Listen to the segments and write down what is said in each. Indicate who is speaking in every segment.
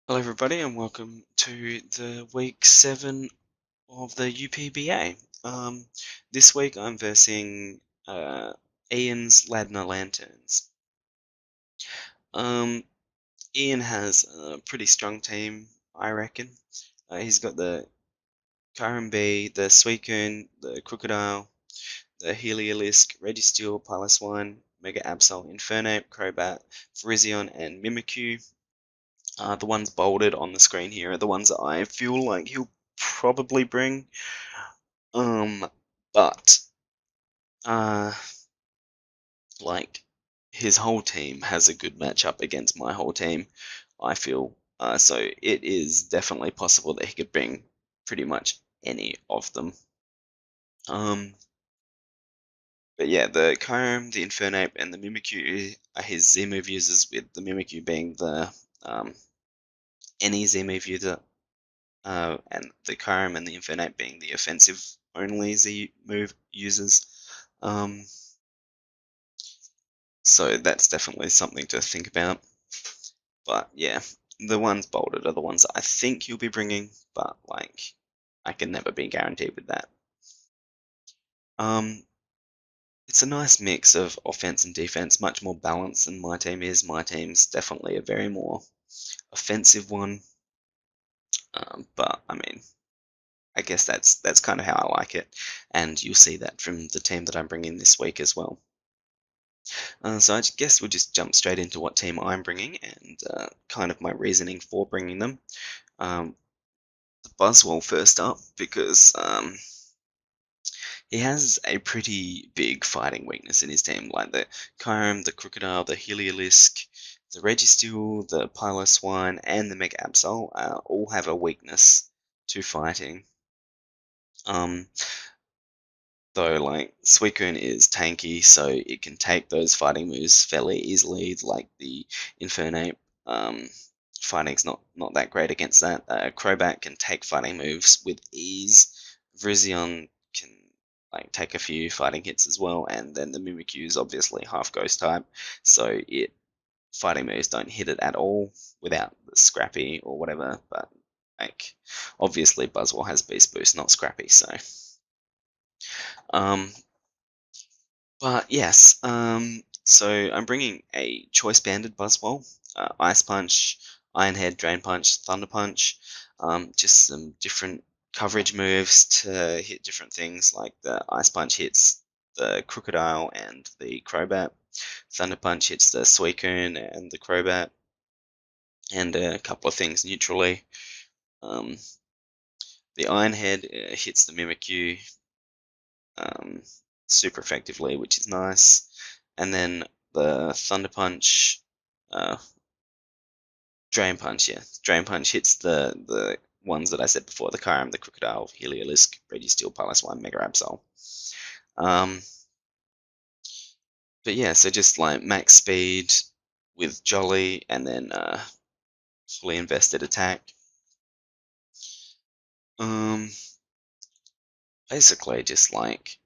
Speaker 1: Hello everybody and welcome to the week 7 of the UPBA. This week I'm versing Ian's Ladner Lanturns. Um, Ian has a pretty strong team, I reckon. He's got the Bee, the Suicune, the Crocodile, the Heliolisk, Registeel, Piloswine, Mega Absol, Infernape, Crobat, Virizion, and Mimikyu. The ones bolded on the screen here are the ones that I feel like he'll probably bring. But uh, like his whole team has a good matchup against my whole team, I feel. So it is definitely possible that he could bring pretty much any of them. Um, but yeah, the Kyurem, the Infernape, and the Mimikyu are his Z-move users, with the Mimikyu being the any Z-move user, and the Kyurem and the Infernape being the offensive only Z move users. Um, so that's definitely something to think about. But yeah, the ones bolded are the ones that I think he'll be bringing, but like I can never be guaranteed with that. Um, it's a nice mix of offense and defense, much more balanced than my team is. My team's definitely a very more offensive one, but I mean, I guess that's kind of how I like it, and you'll see that from the team that I'm bringing this week as well. So I guess we'll just jump straight into what team I'm bringing and kind of my reasoning for bringing them. Um, the Buzzwole first up because he has a pretty big fighting weakness in his team, like the Kyurem, the Crocodile, the Heliolisk, the Registeel, the Piloswine, and the Mega Absol all have a weakness to fighting. Um, though, like, Suicune is tanky, so it can take those fighting moves fairly easily, like the Infernape. Um, Fighting's not that great against that. Crobat can take fighting moves with ease. Virizion can like take a few fighting hits as well, and then the Mimikyu is obviously half ghost type, so it fighting moves don't hit it at all without the Scrappy or whatever. But like, obviously Buzzwole has Beast Boost, not Scrappy, so. Um, but yes, so I'm bringing a choice banded Buzzwole, Ice Punch, Iron Head, Drain Punch, Thunder Punch, just some different coverage moves to hit different things. Like the Ice Punch hits the Crocodile and the Crobat, Thunder Punch hits the Suicune and the Crobat, and a couple of things neutrally. Um, the Iron Head hits the Mimikyu um, super effectively, which is nice. And then the Thunder Punch, uh, Drain Punch, yeah. Drain Punch hits the ones that I said before, the Kyurem, the Crocodile, Heliolisk, Registeel, Piloswine, Mega Absol. Um, but yeah, so just like max speed with Jolly and then fully invested attack. Um, Basically just like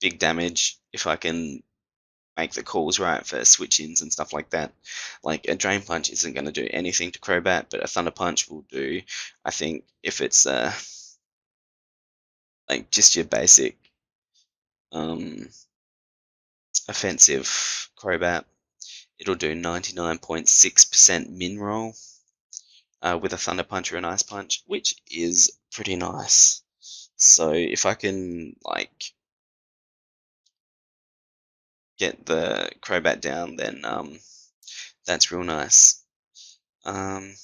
Speaker 1: big damage if I can make the calls right for switch-ins and stuff like that. Like a Drain Punch isn't going to do anything to Crobat, but a Thunder Punch will do. I think if it's like just your basic um, offensive Crobat, it'll do 99.6% min roll with a Thunder Punch or an Ice Punch, which is pretty nice. So if I can like get the Crobat down, then that's real nice. Um,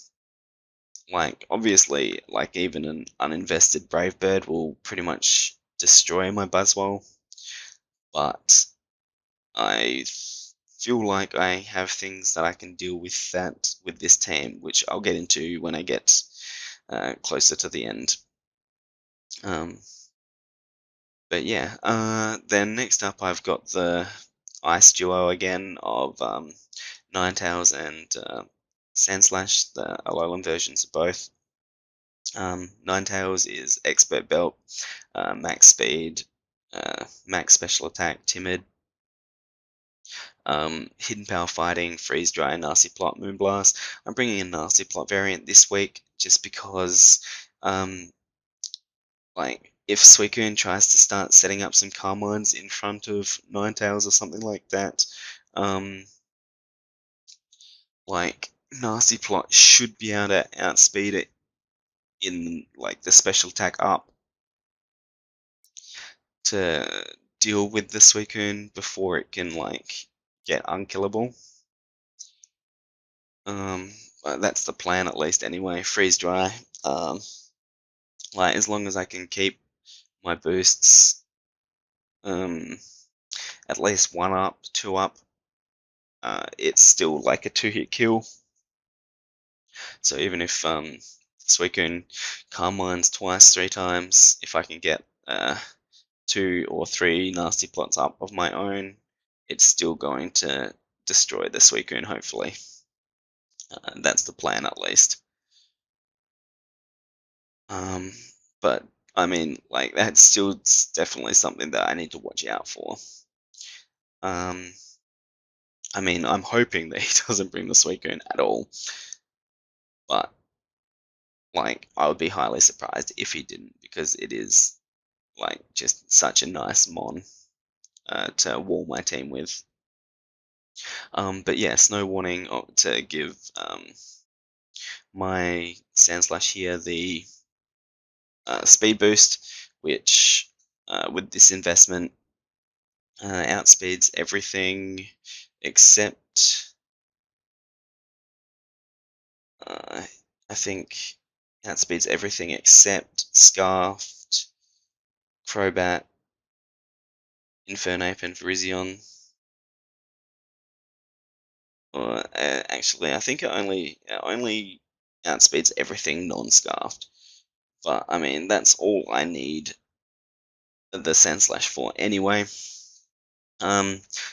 Speaker 1: like obviously, like even an uninvested Brave Bird will pretty much destroy my Buzzwole, but I feel like I have things that I can deal with that with this team, which I'll get into when I get closer to the end. Um, but yeah, then next up I've got the Ice Duo again of Ninetales and Sandslash, the Alolan versions of both. Ninetales is Expert Belt, max speed, max special attack, timid. Hidden Power Fighting, Freeze Dry, Nasty Plot, Moonblast. I'm bringing a Nasty Plot variant this week just because, um, like, if Suicune tries to start setting up some Carmines in front of Ninetales or something like that, um, like, Nasty Plot should be able to outspeed it in, like, the special attack up to deal with the Suicune before it can, like, get unkillable. That's the plan at least anyway. Freeze dry. Like as long as I can keep my boosts, at least one up, two up, it's still like a two-hit kill. So even if Suicune Carmines twice, three times, if I can get two or three nasty plots up of my own, it's still going to destroy the Suicune, hopefully. That's the plan at least. Um, but I mean, like that's still definitely something that I need to watch out for. Um, I mean, I'm hoping that he doesn't bring the Suicune at all, but like I would be highly surprised if he didn't because it is like just such a nice mon to wall my team with. But yeah, Snow Warning to give my Sandslash here the speed boost, which with this investment outspeeds everything except I think outspeeds everything except Scarfed, Crobat, Infernape, and Virizion. Or actually, I think it only outspeeds everything non-Scarfed. But I mean, that's all I need the Sandslash for anyway.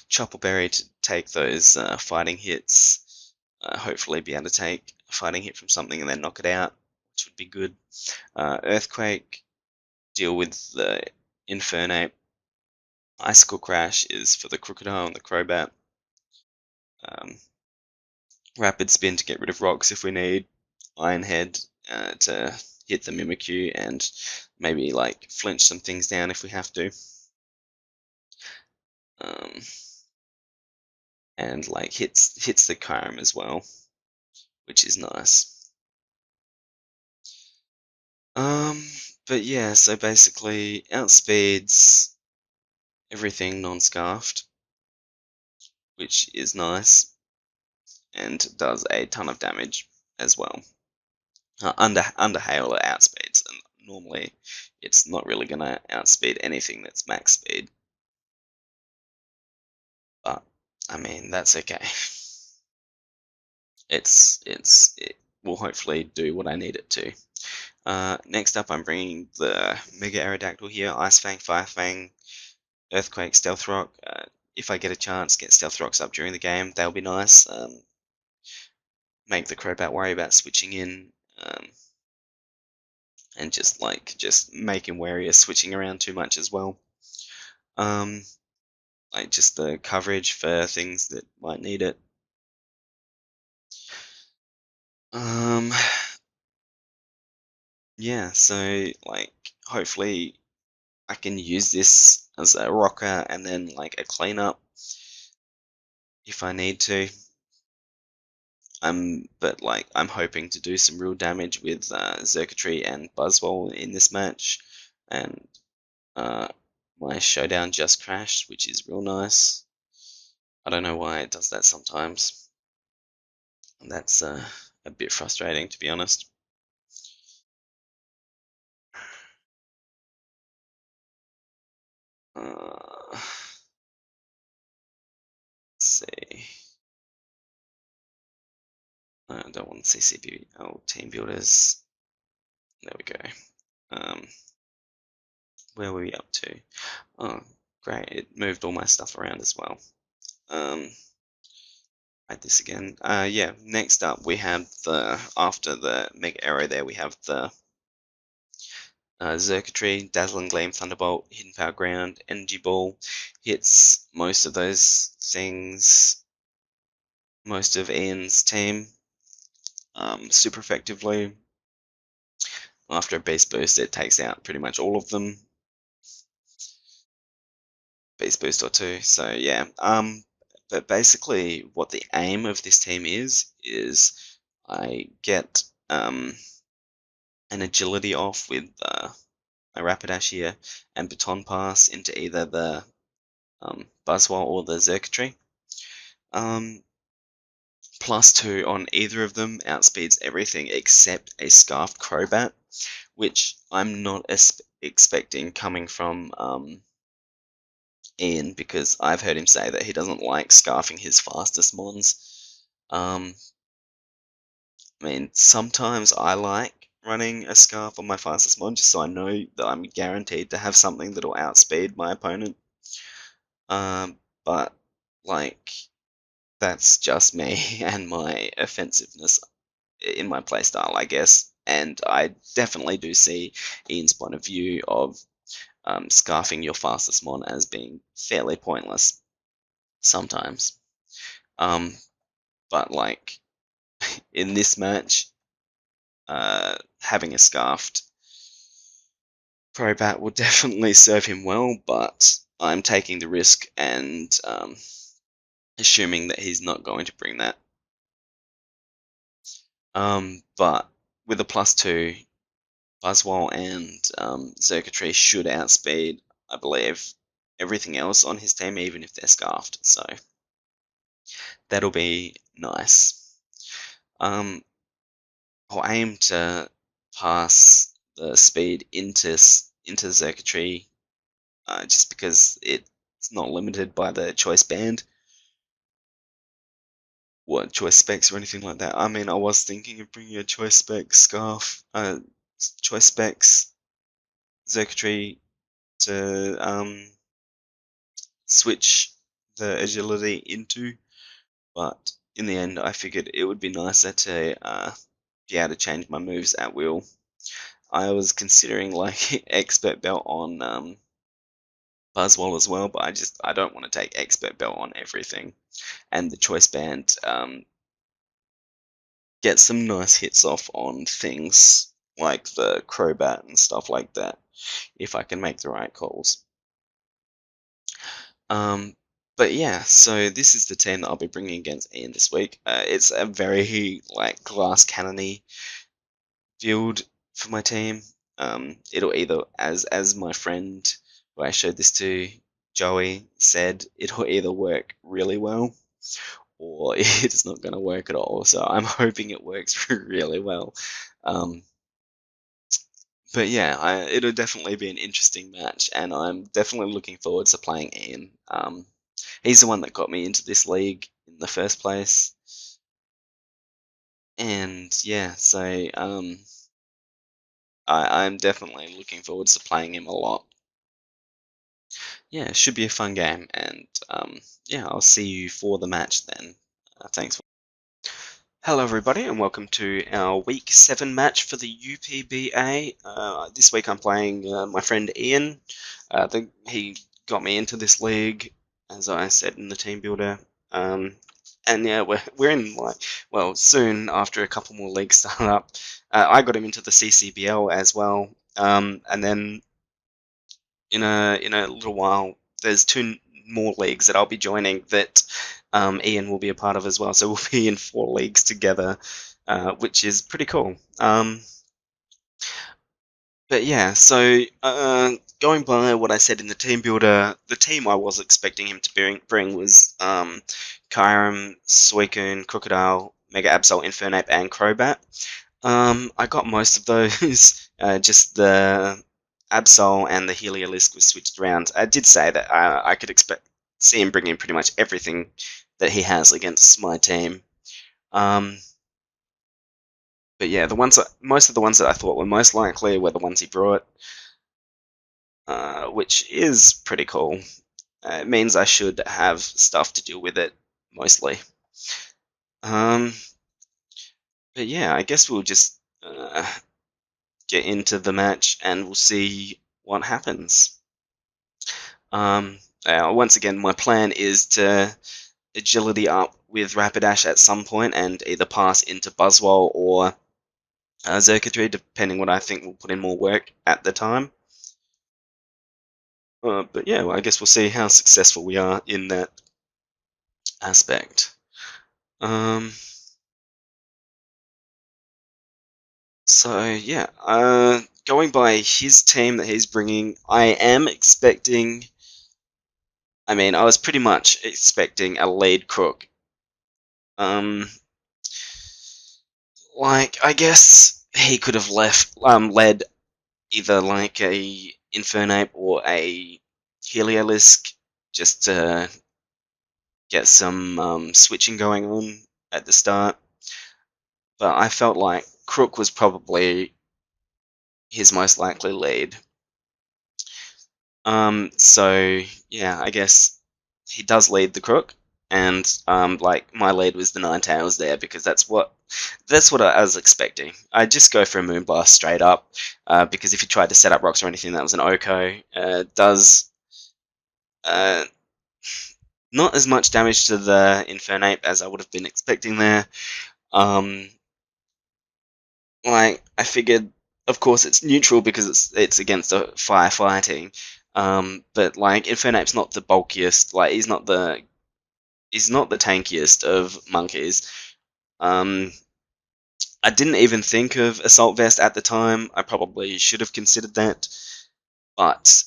Speaker 1: Chopper Berry to take those fighting hits. Hopefully, be able to take a fighting hit from something and then knock it out, which would be good. Earthquake, deal with the Infernape. Icicle Crash is for the Crocodile and the Crobat. Um, Rapid Spin to get rid of rocks if we need. Iron Head to hit the Mimikyu and maybe like flinch some things down if we have to. Um, and like hits the Kyurem as well, which is nice. But yeah, so basically outspeeds everything non-scarfed, which is nice, and does a ton of damage as well. Under hail it outspeeds, and normally it's not really gonna outspeed anything that's max speed. But I mean that's okay. It will hopefully do what I need it to. Next up, I'm bringing the Mega Aerodactyl here, Ice Fang, Fire Fang, Earthquake, Stealth Rock. If I get a chance, get Stealth Rocks up during the game, that'll be nice. Make the Crobat worry about switching in, and just make him wary of switching around too much as well. Like just the coverage for things that might need it. Yeah, so like hopefully I can use this as a rocker and then like a cleanup if I need to. But like I'm hoping to do some real damage with Xurkitree and Buzzwole in this match, and my showdown just crashed, which is real nice. I don't know why it does that sometimes. And that's a bit frustrating, to be honest. Let's see. I don't want CCB. Oh, team builders. There we go. Where were we up to? Oh, great! It moved all my stuff around as well. Write this again. Yeah. Next up, we have after the Mega Arrow. There we have the Circuitry, Dazzling Gleam, Thunderbolt, Hidden Power Ground, Energy Ball hits most of those things, most of Ian's team super effectively. After a Beast Boost, it takes out pretty much all of them. Beast Boost or two, so yeah. But basically, what the aim of this team is I get an agility off with a Rapidash here and Baton Pass into either the Buzzwole or the Xurkitree. +2 on either of them outspeeds everything except a Scarfed Crobat, which I'm not expecting coming from Ian, because I've heard him say that he doesn't like scarfing his fastest mons. I mean, sometimes I like running a scarf on my fastest mon just so I know that I'm guaranteed to have something that'll outspeed my opponent. But like, that's just me and my offensiveness in my playstyle, I guess. And I definitely do see Ian's point of view of scarfing your fastest mon as being fairly pointless sometimes. But like in this match, having a scarfed Crobat will definitely serve him well, but I'm taking the risk and assuming that he's not going to bring that. But with a +2, Buzzwole and Xurkitree should outspeed, I believe, everything else on his team, even if they're scarfed. So that'll be nice. I'll aim to pass the speed into Xurkitree, just because it's not limited by the choice band, choice specs or anything like that. I mean, I was thinking of bringing a choice spec scarf, choice specs Xurkitree to switch the agility into, but in the end, I figured it would be nicer to be able to change my moves at will. I was considering like expert belt on Buzzwole as well, but I don't want to take expert belt on everything. And the choice band gets some nice hits off on things like the Crobat and stuff like that, if I can make the right calls. But yeah, so this is the team that I'll be bringing against Ian this week. It's a very like glass cannony field for my team. It'll either, as my friend who I showed this to, Joey, said, it'll either work really well or it's not going to work at all. So I'm hoping it works really well. But yeah, it'll definitely be an interesting match, and I'm definitely looking forward to playing Ian. He's the one that got me into this league in the first place. And yeah, so I'm definitely looking forward to playing him a lot. Yeah, it should be a fun game, and yeah, I'll see you for the match then. Thanks. Hello everybody, and welcome to our Week 7 match for the UPBA. This week I'm playing my friend Ian. He got me into this league, as I said in the team builder. And yeah, we're in soon, after a couple more leagues start up. I got him into the CCBL as well. And then in a little while, there's 2 more leagues that I'll be joining that Ian will be a part of as well. So we'll be in 4 leagues together, which is pretty cool. But yeah, so going by what I said in the team builder, the team I was expecting him to bring was Kyurem, Suicune, Crocodile, Mega Absol, Infernape, and Crobat. I got most of those, just the Absol and the Heliolisk was switched around. I did say that I could see him bringing pretty much everything that he has against my team. But yeah, most of the ones that I thought were most likely were the ones he brought, which is pretty cool. It means I should have stuff to deal with it, mostly. But yeah, I guess we'll just get into the match, and we'll see what happens. Once again, my plan is to agility up with Rapidash at some point and either pass into Buzzwole or Xurkitree, depending what I think will put in more work at the time. But yeah, well, I guess we'll see how successful we are in that aspect. So yeah, going by his team that he's bringing, I am expecting. I mean, I was pretty much expecting a lead Crook. Like I guess he could have led either like a Infernape or a Heliolisk just to get some switching going on at the start. But I felt like Crook was probably his most likely lead. So yeah, I guess he does lead the Crook, and like my lead was the Ninetales there because that's what I was expecting. I'd just go for a Moonblast straight up, because if you tried to set up rocks or anything, that was an Oko. Does uh, not as much damage to the Infernape as I would have been expecting there. Like I figured, of course, it's neutral because it's against a firefighting. But like Infernape's not the bulkiest. Like he's not the tankiest of monkeys. I didn't even think of Assault Vest at the time. I probably should have considered that. But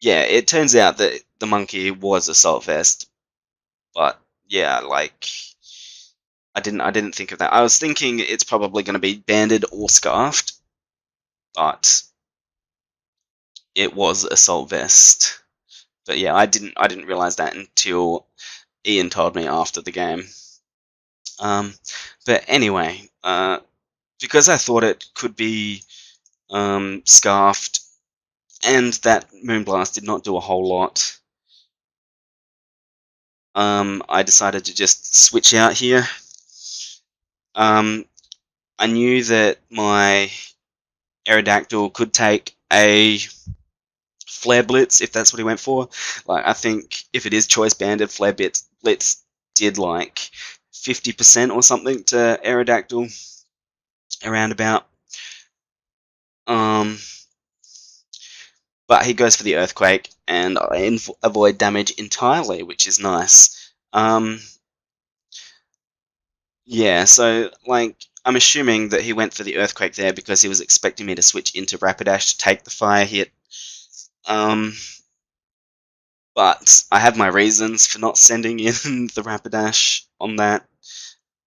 Speaker 1: yeah, it turns out that the monkey was Assault Vest. But yeah, like I didn't think of that. I was thinking it's probably going to be banded or scarfed, but it was Assault Vest. But yeah, I didn't realize that until Ian told me after the game. But anyway, because I thought it could be scarfed, and that Moonblast did not do a whole lot, I decided to just switch out here. I knew that my Aerodactyl could take a Flare Blitz if that's what he went for. Like I think if it is choice banded, Flare Blitz did like 50% or something to Aerodactyl around about. But he goes for the Earthquake, and I avoid damage entirely, which is nice. Yeah, so like I'm assuming that he went for the Earthquake there because he was expecting me to switch into Rapidash to take the fire hit. But I have my reasons for not sending in the Rapidash on that,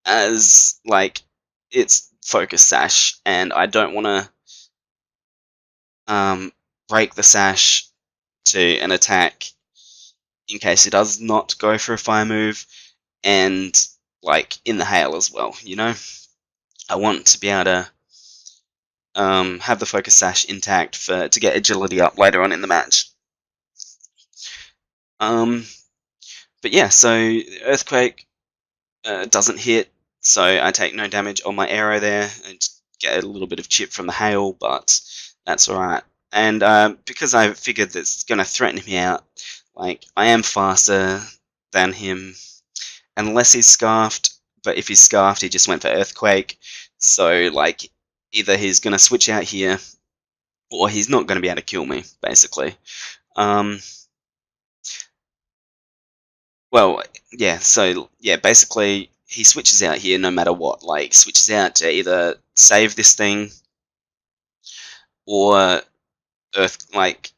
Speaker 1: as like it's Focus Sash, and I don't want to break the Sash to an attack in case he does not go for a fire move, and like in the hail as well. You know, I want to be able to have the Focus Sash intact to get agility up later on in the match. But yeah, so Earthquake doesn't hit, so I take no damage on my arrow there, and get a little bit of chip from the hail, but that's alright. And because I figured that's going to threaten me out, like I am faster than him, unless he's scarfed. But if he's scarfed, he just went for Earthquake. So like either he's going to switch out here, or he's not going to be able to kill me, basically. Well, yeah, so, yeah, basically, he switches out here no matter what. Like, switches out to either save this thing, or like,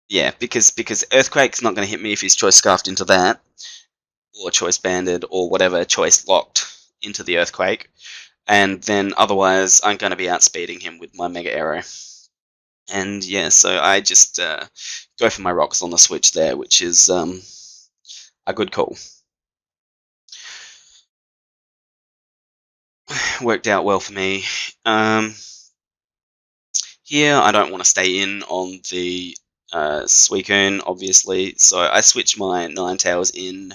Speaker 1: yeah, because Earthquake's not going to hit me if he's choice scarfed into that, or choice banded, or whatever, choice locked into the Earthquake. And then otherwise, I'm going to be outspeeding him with my Mega Arrow. And yeah, so I just go for my rocks on the switch there, which is a good call. Worked out well for me. Here, I don't want to stay in on the Suicune, obviously, so I switch my Ninetales in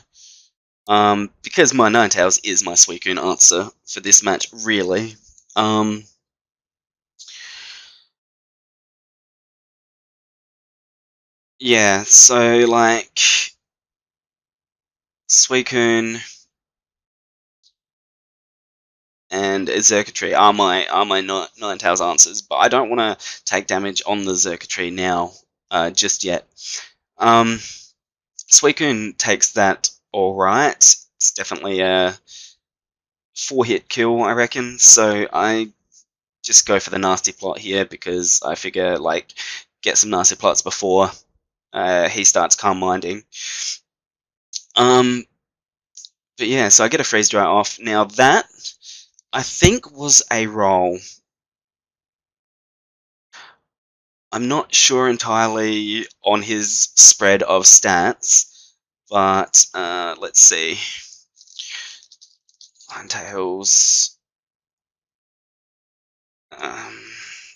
Speaker 1: Because my Ninetales is my Suicune answer for this match, really. Yeah, so like Suicune and Xurkitree are my Ninetales answers, but I don't want to take damage on the Xurkitree now, just yet. Suicune takes that all right. It's definitely a 4-hit kill, I reckon. So I just go for the nasty plot here because I figure like get some nasty plots before he starts calm minding. But yeah, so I get a freeze dry off. Now that I think was a roll. I'm not sure entirely on his spread of stats, but let's see. Ninetales. Um,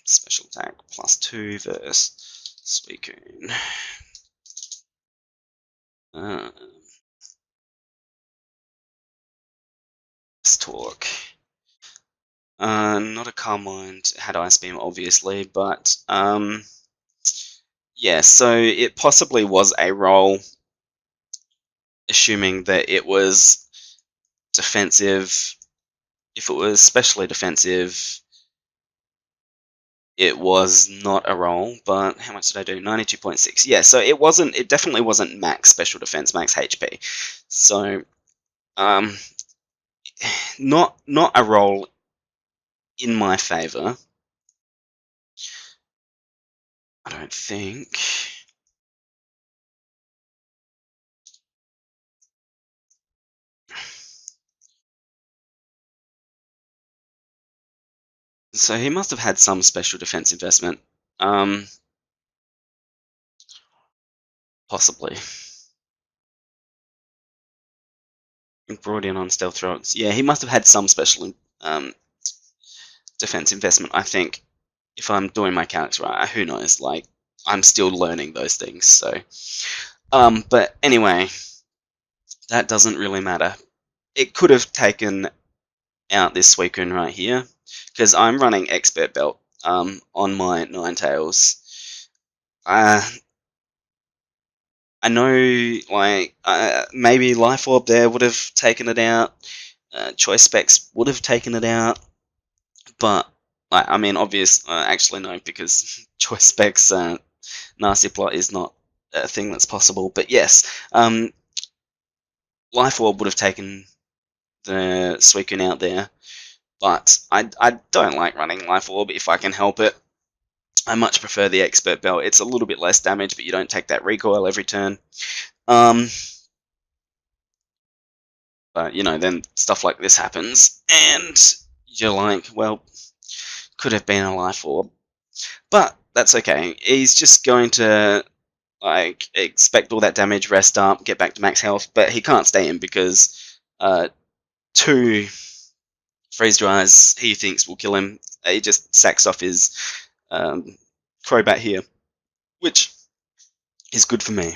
Speaker 1: Special attack +2 versus Suicune. Let's talk. Not a Calm Mind, had Ice Beam, obviously, but yeah, so it possibly was a roll, assuming that it was defensive. If it was specially defensive, it was not a roll, but how much did I do? 92.6. Yeah, so it definitely wasn't max special defense, max HP. So, not a roll in my favor, I don't think. So he must have had some special defense investment. Possibly. Brought in on stealth throats. Yeah, he must have had some special defense investment, I think. If I'm doing my calcs right, who knows? Like, I'm still learning those things, so. But anyway, that doesn't really matter. It could have taken out this Suicune right here, because I'm running Expert Belt on my Ninetales. I know, like, maybe Life Orb there would have taken it out. Choice Specs would have taken it out. But, like, I mean, actually no, because Choice Specs Nasty Plot is not a thing that's possible. But yes, Life Orb would have taken the Suicune out there. But I don't like running Life Orb if I can help it. I much prefer the Expert Belt. It's a little bit less damage, but you don't take that recoil every turn. But, you know, then stuff like this happens, and you're like, well, could have been a Life Orb. But that's okay. He's just going to, like, expect all that damage, rest up, get back to max health, but he can't stay in because 2 freeze dries he thinks will kill him. He just sacks off his Crobat here, which is good for me.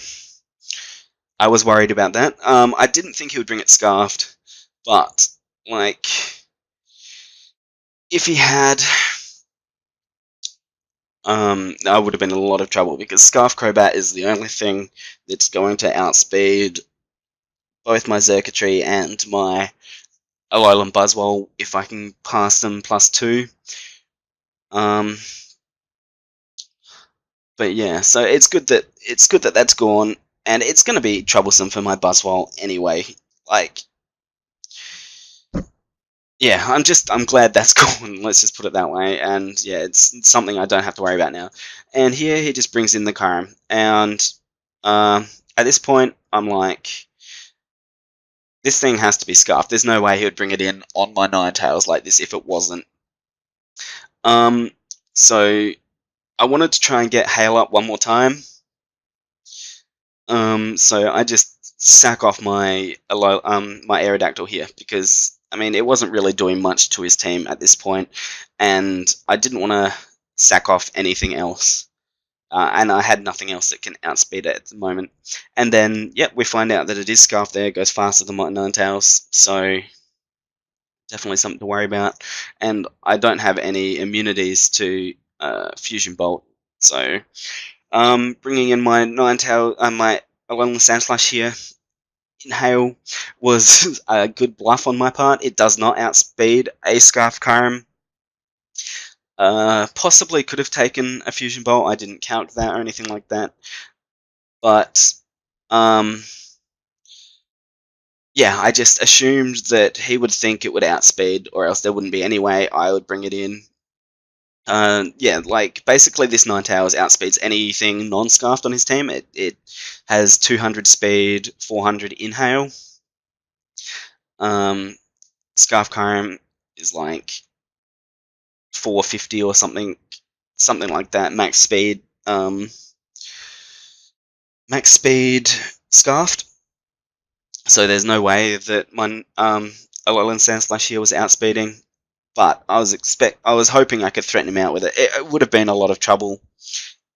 Speaker 1: I was worried about that. I didn't think he would bring it Scarfed, but, like, if he had, I would have been in a lot of trouble because Scarf Crobat is the only thing that's going to outspeed both my Xurkitree and my Alolan Buzzwole if I can pass them +2. But yeah, so it's good that that's gone, and it's going to be troublesome for my Buzzwole anyway. Like, yeah, I'm glad that's gone. Let's just put it that way. And yeah, it's something I don't have to worry about now. And here he just brings in the Kyurem, and at this point I'm like, this thing has to be scuffed. There's no way he would bring it in on my Ninetales like this if it wasn't. So I wanted to try and get Hail up one more time. So I just sack off my my Aerodactyl here because, I mean, it wasn't really doing much to his team at this point, and I didn't want to sack off anything else. and I had nothing else that can outspeed it at the moment. And then, yep, we find out that it is Scarf there, goes faster than my Ninetales, so definitely something to worry about. And I don't have any immunities to Fusion Bolt, so bringing in my Ninetale, my Alolan Sandslash here. Inhale was a good bluff on my part. It does not outspeed a Scarf Kyurem. Possibly could have taken a Fusion Bolt. I didn't count that or anything like that. But, yeah, I just assumed that he would think it would outspeed, or else there wouldn't be any way I would bring it in. Yeah, like, basically this Ninetales outspeeds anything non-scarfed on his team. It has 200 speed, 400 inhale. Scarf Kyurem is like 450 or something like that, max speed. Max speed scarfed. So there's no way that my Alolan Sandslash here was outspeeding, but I was hoping I could threaten him out with it. It would have been a lot of trouble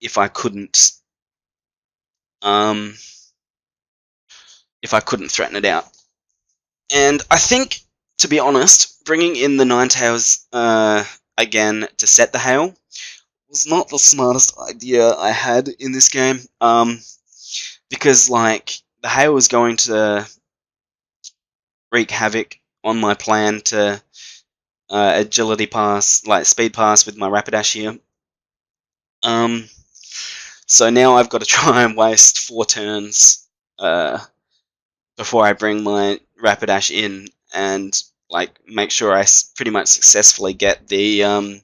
Speaker 1: if I couldn't threaten it out. And I think, to be honest, bringing in the Ninetales again to set the hail was not the smartest idea I had in this game. Because like the hail was going to wreak havoc on my plan to agility pass, like speed pass with my Rapidash here. So now I've got to try and waste 4 turns before I bring my Rapidash in and like make sure I pretty much successfully get the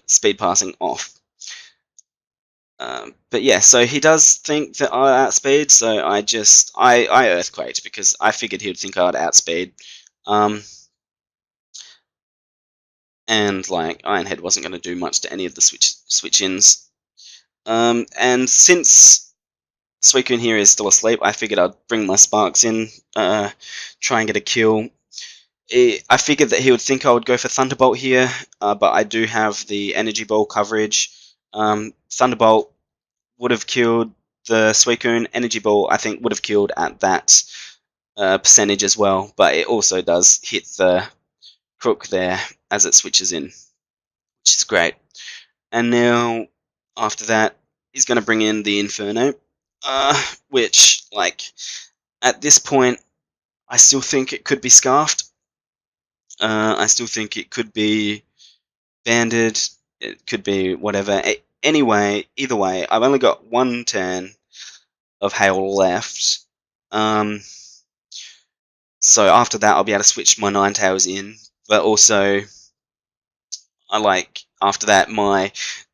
Speaker 1: speed passing off. But yeah, so he does think that I outspeed, so I Earthquaked because I figured he would think I would outspeed. And like Iron Head wasn't going to do much to any of the switch-ins. And since Suicune here is still asleep, I figured I'd bring my Sparks in, try and get a kill. I figured that he would think I would go for Thunderbolt here, but I do have the Energy Ball coverage. Thunderbolt would have killed the Suicune. Energy Ball, I think, would have killed at that percentage as well, but it also does hit the Crook there as it switches in, which is great. And now, after that, he's going to bring in the Inferno, which, like, at this point, I still think it could be Scarfed. I still think it could be Banded. It could be whatever. Anyway, either way, I've only got 1 turn of Hail left. So after that, I'll be able to switch my Ninetales in. But also, after that, my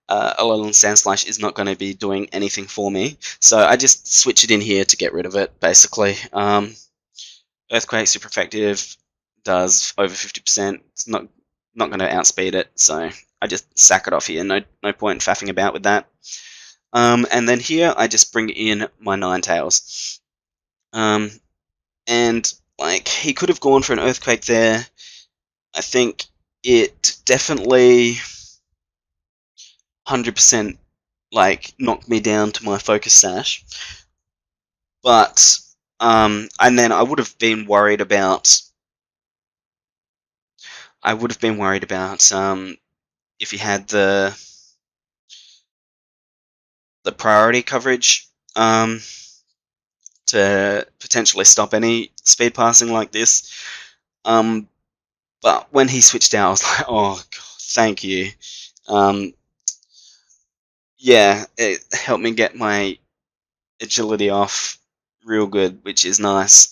Speaker 1: Alolan Sandslash is not going to be doing anything for me. So I just switch it in here to get rid of it, basically. Earthquake, super effective, does over 50%. It's not going to outspeed it, so I just sack it off here. No point in faffing about with that. And then here, I just bring in my Ninetales. And like he could have gone for an Earthquake there. I think it definitely 100% like knocked me down to my Focus Sash. But and then I would have been worried about if he had the priority coverage to potentially stop any speed passing like this. But when he switched out, I was like, oh, God, thank you. Yeah, it helped me get my agility off real good, which is nice.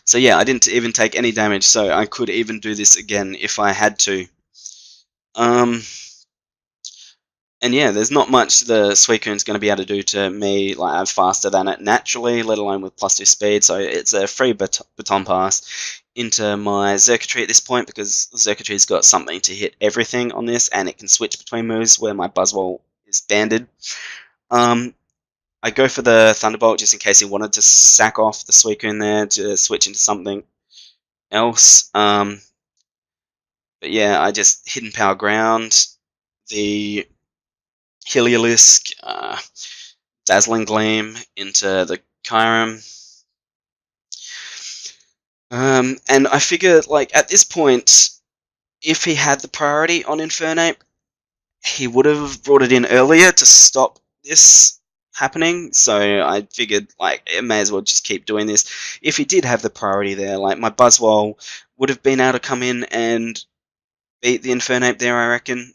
Speaker 1: So yeah, I didn't even take any damage, so I could even do this again if I had to. And yeah, there's not much the Suicune's going to be able to do to me. Like, I'm faster than it naturally, let alone with +2 speed, so it's a free baton pass into my Xurkitree at this point, because Xurkitree's got something to hit everything on this, and it can switch between moves where my Buzzwole is banded. I go for the Thunderbolt just in case he wanted to sack off the Suicune there to switch into something else. But yeah, I just hidden power ground the Heliolisk, Dazzling Gleam into the Kyurem. And I figure, like, at this point, if he had the priority on Infernape, he would have brought it in earlier to stop this happening. So I figured, like, it may as well just keep doing this. If he did have the priority there, like, my Buzzwole would have been able to come in and beat the Infernape there, I reckon.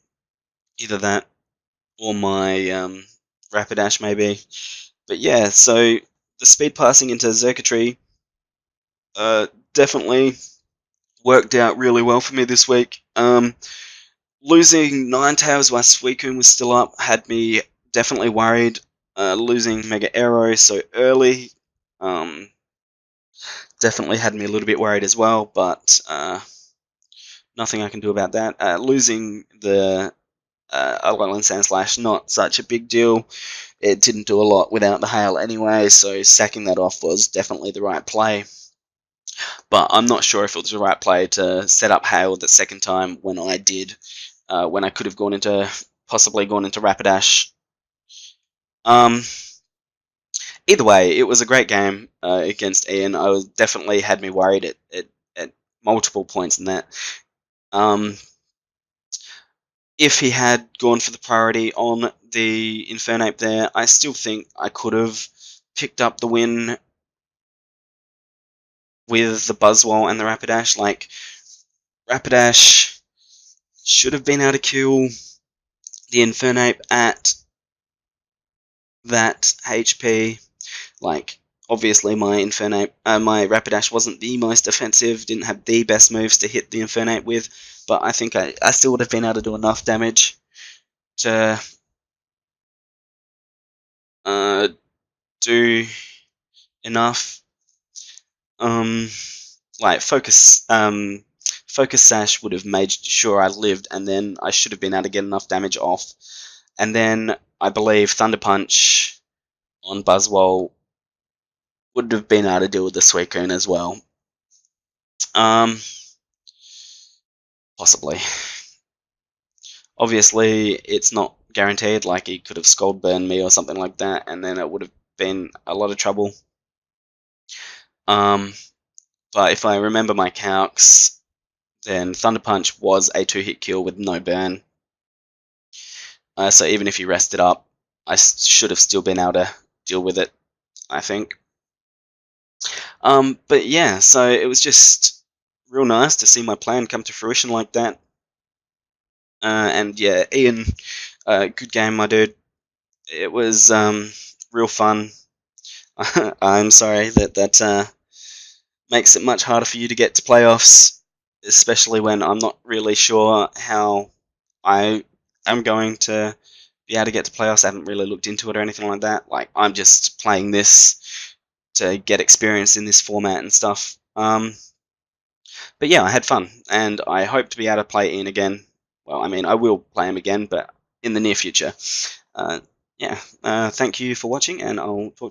Speaker 1: Either that or my Rapidash, maybe. But yeah, so the speed passing into Xurkitree definitely worked out really well for me this week. Losing Ninetales while Suicune was still up had me definitely worried. Losing Mega Arrow so early definitely had me a little bit worried as well, but nothing I can do about that. Losing the Alolan Sandslash, not such a big deal. It didn't do a lot without the hail anyway, so sacking that off was definitely the right play. But I'm not sure if it was the right play to set up hail the second time when I did, when I could have possibly gone into Rapidash. Either way, it was a great game against Ian. I was definitely had me worried at multiple points in that. If he had gone for the priority on the Infernape there, I still think I could have picked up the win with the Buzzwole and the Rapidash. Like, Rapidash should have been able to kill the Infernape at that HP. Like, obviously my my Rapidash wasn't the most offensive, didn't have the best moves to hit the Infernape with, but I think I still would have been able to do enough damage to do enough. Like Focus Sash would have made sure I lived, and then I should have been able to get enough damage off. And then I believe Thunder Punch on Buzzwole would have been able to deal with the Suicune as well. Possibly. Obviously, it's not guaranteed. Like, he could have Scald Burned me or something like that, and then it would have been a lot of trouble. But if I remember my calcs, then Thunder Punch was a 2-hit kill with no burn. So even if you rested up, I should have still been able to deal with it, I think. But yeah, so it was just real nice to see my plan come to fruition like that. And yeah, Ian, good game, my dude. It was real fun. I'm sorry that makes it much harder for you to get to playoffs, especially when I'm not really sure how I am going to be able to get to playoffs. I haven't really looked into it or anything like that. Like, I'm just playing this to get experience in this format and stuff. But yeah, I had fun, and I hope to be able to play Ian again. Well, I mean, I will play him again, but in the near future. Yeah, thank you for watching, and I'll talk to you